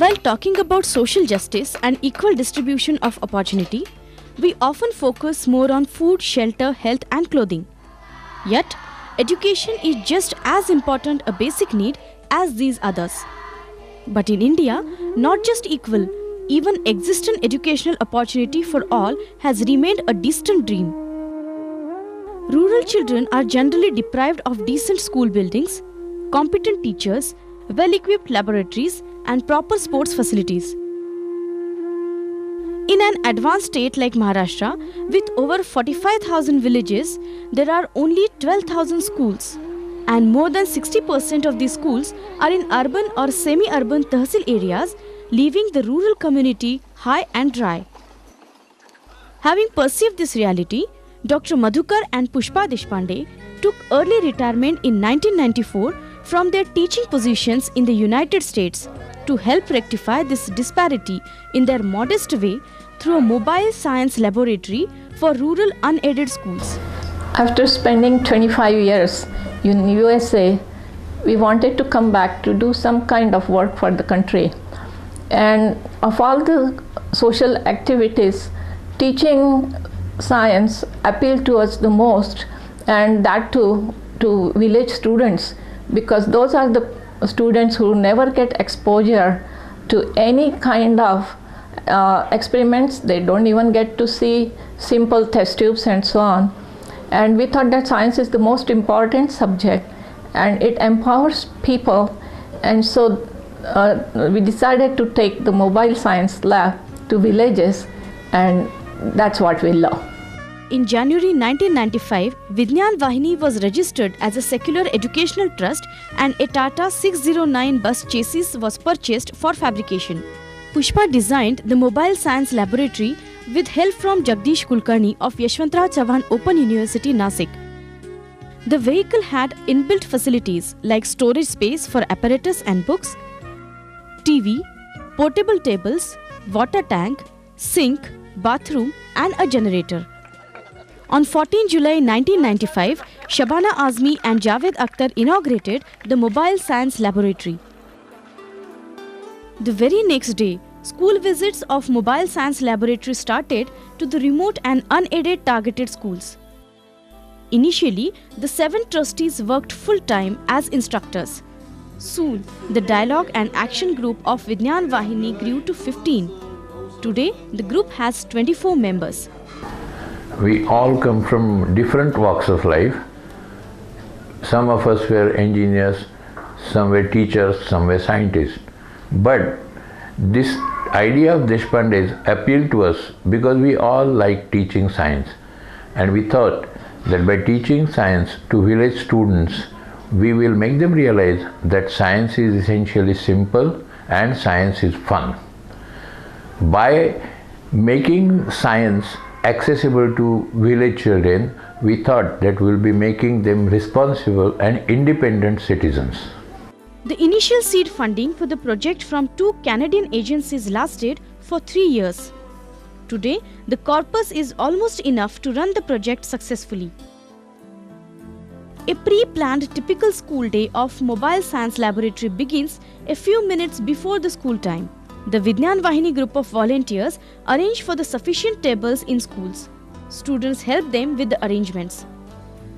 While talking about social justice and equal distribution of opportunity, we often focus more on food, shelter, health and clothing. Yet, education is just as important a basic need as these others. But in India, not just equal, even existent educational opportunity for all has remained a distant dream. Rural children are generally deprived of decent school buildings, competent teachers, well-equipped laboratories and proper sports facilities. In an advanced state like Maharashtra, with over 45,000 villages, there are only 12,000 schools. And more than 60% of these schools are in urban or semi-urban tehsil areas, leaving the rural community high and dry. Having perceived this reality, Dr. Madhukar and Pushpa Deshpande took early retirement in 1994 from their teaching positions in the United States to help rectify this disparity in their modest way through a mobile science laboratory for rural unaided schools. After spending 25 years in USA, we wanted to come back to do some kind of work for the country. And of all the social activities, teaching science appealed to us the most, and that too to village students, because those are the students who never get exposure to any kind of experiments. They don't even get to see simple test tubes and so on. And we thought that science is the most important subject and it empowers people, and so we decided to take the mobile science lab to villages, and that's what we love. In January 1995, Vidnyanvahini was registered as a secular educational trust and a Tata 609 bus chassis was purchased for fabrication. Pushpa designed the mobile science laboratory with help from Jagdish Kulkarni of Yashwantrao Chavan Open University, Nasik. The vehicle had inbuilt facilities like storage space for apparatus and books, TV, portable tables, water tank, sink, bathroom and a generator. On 14 July 1995, Shabana Azmi and Javed Akhtar inaugurated the Mobile Science Laboratory. The very next day, school visits of Mobile Science Laboratory started to the remote and unaided targeted schools. Initially, the 7 trustees worked full-time as instructors. Soon, the dialogue and action group of Vidnyanvahini grew to 15. Today, the group has 24 members. We all come from different walks of life. Some of us were engineers, some were teachers, some were scientists. But this idea of Deshpande's appealed to us because we all like teaching science. And we thought that by teaching science to village students, we will make them realize that science is essentially simple and science is fun. By making science accessible to village children, we thought that we'll be making them responsible and independent citizens. The initial seed funding for the project from 2 Canadian agencies lasted for 3 years. Today, the corpus is almost enough to run the project successfully. A pre-planned typical school day of Mobile Science Laboratory begins a few minutes before the school time. The Vidnyanvahini group of volunteers arrange for the sufficient tables in schools. Students help them with the arrangements.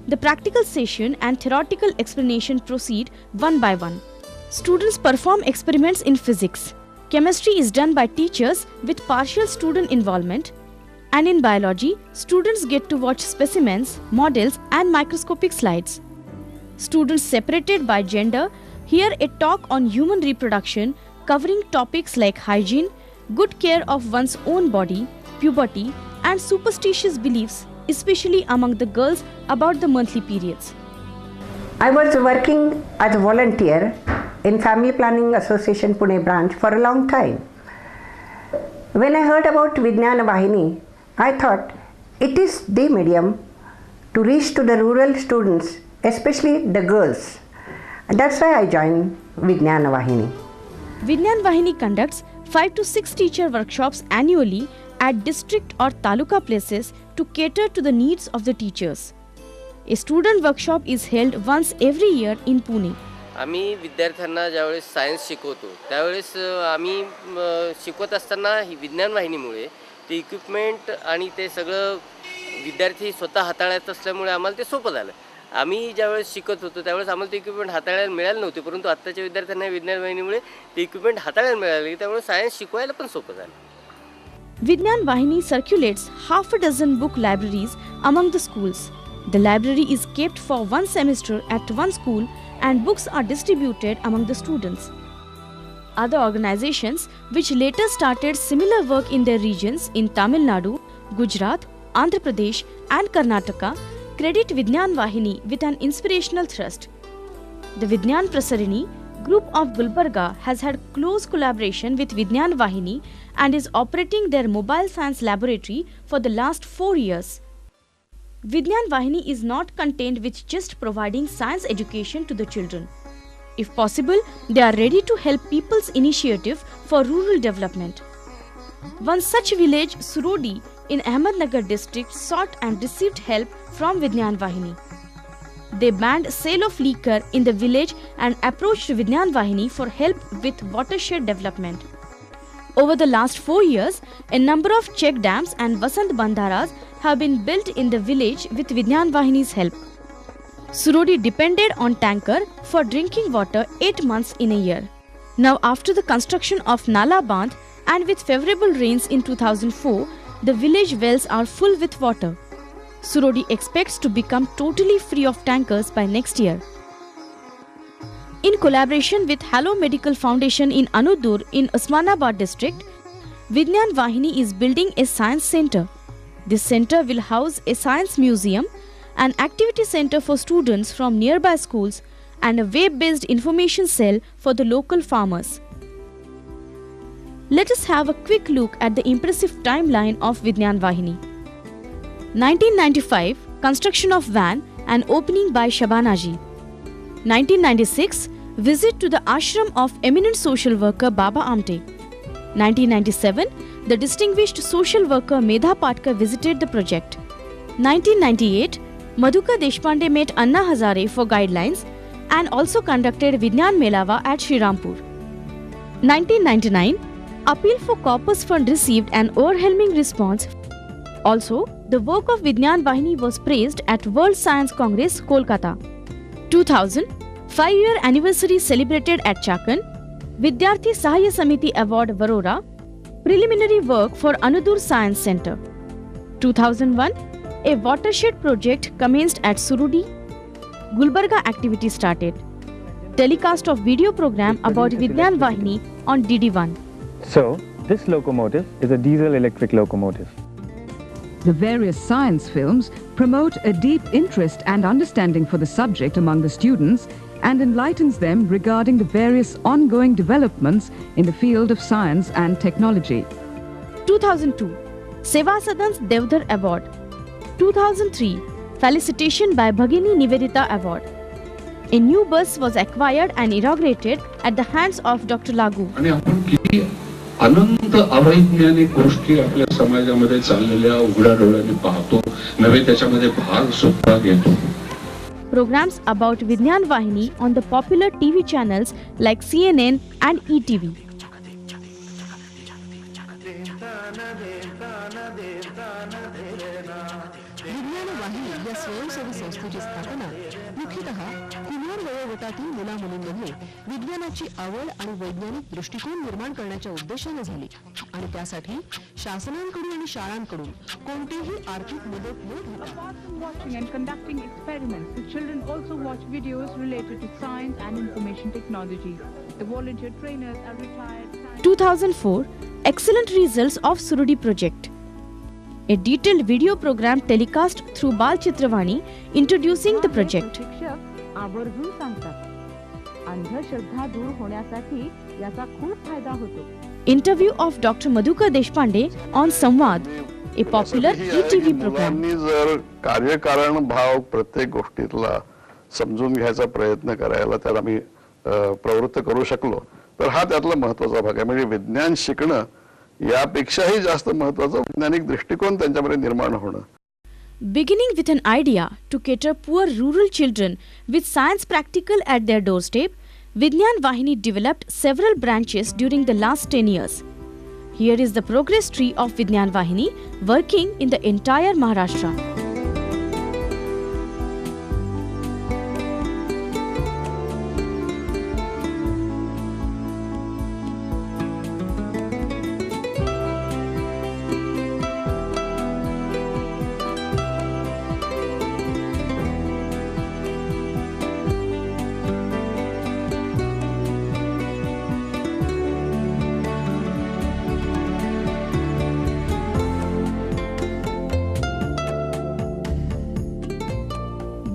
The practical session and theoretical explanation proceed one by one. Students perform experiments in physics. Chemistry is done by teachers with partial student involvement. And in biology, students get to watch specimens, models and microscopic slides. Students separated by gender hear a talk on human reproduction covering topics like hygiene, good care of one's own body, puberty and superstitious beliefs, especially among the girls about the monthly periods. I was working as a volunteer in Family Planning Association Pune branch for a long time. When I heard about Vidnyanvahini, I thought it is the medium to reach to the rural students, especially the girls. And that's why I joined Vidnyanvahini. Vidnyanvahini conducts 5 to 6 teacher workshops annually at district or taluka places to cater to the needs of the teachers. A student workshop is held once every year in Pune. आम्ही विद्यार्थ्यांना ज्यावेळेस science शिकवतो त्यावेळेस आम्ही शिकवत असताना ही विज्ञान वाहिनीमुळे ते इक्विपमेंट आणि ते सगळं विद्यार्थी स्वतः हाताळत असल्यामुळे आम्हाला ते सोपं झालं. आम्ही ज्यावेळेस शिकत होतो त्यावेळेस आम्हाला ते इक्विपमेंट हाताळायला मिळाले नव्हते, परंतु आत्ताच्या विद्यार्थ्यांना विज्ञान वाहिनीमुळे ते इक्विपमेंट हाताळायला मिळाले, त्यामुळे सायन्स शिकवायला पण सोपं झालं. Vidnyanvahini circulates half a dozen book libraries among the schools. The library is kept for one semester at one school and books are distributed among the students. Other organizations which later started similar work in their regions in Tamil Nadu, Gujarat, Andhra Pradesh and Karnataka credit Vidnyanvahini with an inspirational thrust. The Vidnyan Prasarini group of Gulbarga has had close collaboration with Vidnyanvahini and is operating their mobile science laboratory for the last 4 years. Vidnyanvahini is not contained with just providing science education to the children. If possible, they are ready to help people's initiative for rural development. One such village, Surodi, in Ahmednagar district sought and received help from Vidnyanvahini. They banned sale of liquor in the village and approached Vidnyanvahini for help with watershed development. Over the last 4 years, a number of check dams and Vasant Bandharas have been built in the village with Vidnyanvahini's help. Surodi depended on tanker for drinking water 8 months in a year. Now, after the construction of Nala Bandh and with favorable rains in 2004, the village wells are full with water. Surodi expects to become totally free of tankers by next year. In collaboration with Hallo Medical Foundation in Anudur in Osmanabad district, Vidnyanvahini is building a science center. This center will house a science museum, an activity center for students from nearby schools, and a web-based information cell for the local farmers. Let us have a quick look at the impressive timeline of Vidnyanvahini. 1995, construction of van and opening by Shabanaji. 1996, visit to the ashram of eminent social worker Baba Amte. 1997, the distinguished social worker Medha Patkar visited the project. 1998, Madhuka Deshpande met Anna Hazare for guidelines and also conducted Vidnyan Melava at Shrierampur. 1999, Appeal for Corpus Fund received an overwhelming response. Also, the work of Vidnyanvahini was praised at World Science Congress, Kolkata. 2000, 5-year anniversary celebrated at Chakan. Vidyarthi Sahaya Samiti Award, Varora. Preliminary work for Anudur Science Center. 2001, a watershed project commenced at Surudi. Gulbarga activity started. Telecast of video program about Vidnyanvahini on DD1. So, this locomotive is a diesel-electric locomotive. The various science films promote a deep interest and understanding for the subject among the students and enlightens them regarding the various ongoing developments in the field of science and technology. 2002, Seva Sadan's Devdar Award. 2003, felicitation by Bhagini Nivedita Award. A new bus was acquired and inaugurated at the hands of Dr. Lagu. अनंत अवैज्ञानिक गोष्टी आपल्या समाजामध्ये चाललेल्या उघड्या डोळ्याने पाहतो, नव्हे त्याच्यामध्ये भाग सुद्धा घेतो. Programs about Vidnyanvahini on the popular TV channels like CNN and ETV. विज्ञानवाहिनी या स्वयंसेवी संस्थेची स्थापना मुख्यतः कुमार वयोगटातील मुलामुलींमध्ये विज्ञानाची आवड आणि वैज्ञानिक दृष्टिकोन निर्माण करण्याच्या उद्देशाने झाली आणि त्यासाठी शासनांकडून आणि शाळांकडून कोणतीही आर्थिक मदत न घेता. Watching and conducting experiments, the children also watch videos related to science and information technology. The volunteer trainers are retired. 2004, excellent results of Surudi project. A detailed video program telecast through Bal Chitravani introducing the project. शिक्षक आवर्जून सांगतात अंधश्रद्धा दूर होण्यासाठी याचा खूप फायदा होतो. Interview of Dr. Madhuka Deshpande on Samvad, a popular ETV program. जर कार्यकारण भाव प्रत्येक गोष्टीतला समजून घ्यायचा प्रयत्न करायला त्याला मी प्रवृत्त करू शकलो तर हा त्यातला महत्त्वाचा भाग आहे. म्हणजे विज्ञान शिकणं यापेक्षाही जास्त महत्त्वाचा वैज्ञानिक दृष्टिकोन त्यांच्यामध्ये निर्माण होणं. Beginning with an idea to cater poor rural children with science practical at their doorstep, Vidnyanvahini developed several branches during the last 10 years. Here is the progress tree of Vidnyanvahini working in the entire Maharashtra.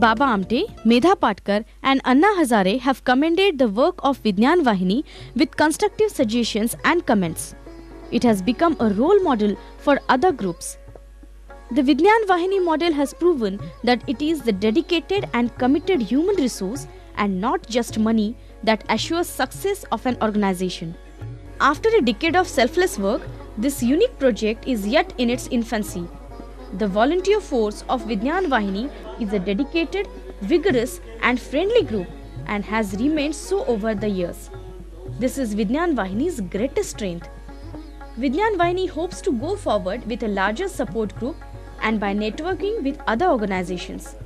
Baba Amte, Medha Patkar and Anna Hazare have commended the work of Vidnyanvahini with constructive suggestions and comments. It has become a role model for other groups. The Vidnyanvahini model has proven that it is the dedicated and committed human resource and not just money that assures success of an organization. After a decade of selfless work, this unique project is yet in its infancy. The volunteer force of Vidnyanvahini is a dedicated, vigorous and friendly group and has remained so over the years. This is Vidnyanvahini's greatest strength. Vidnyanvahini hopes to go forward with a larger support group and by networking with other organizations.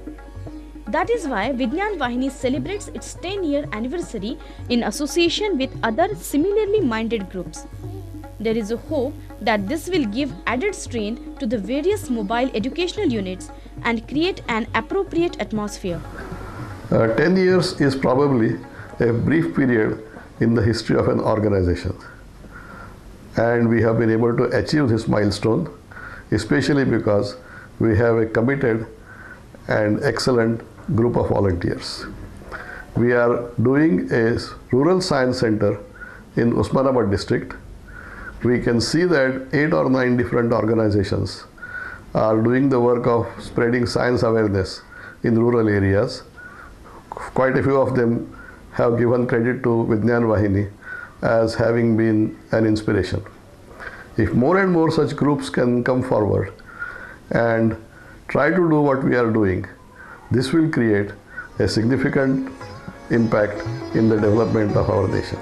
That is why Vidnyanvahini celebrates its 10-year anniversary in association with other similarly minded groups. There is a hope that this will give added strength to the various mobile educational units and create an appropriate atmosphere. 10 years is probably a brief period in the history of an organization. And we have been able to achieve this milestone, especially because we have a committed and excellent group of volunteers. We are doing a rural science center in Osmanabad district. We can see that 8 or 9 different organizations are doing the work of spreading science awareness in rural areas. Quite a few of them have given credit to Vidnyanvahini as having been an inspiration. If more and more such groups can come forward and try to do what we are doing, this will create a significant impact in the development of our nation.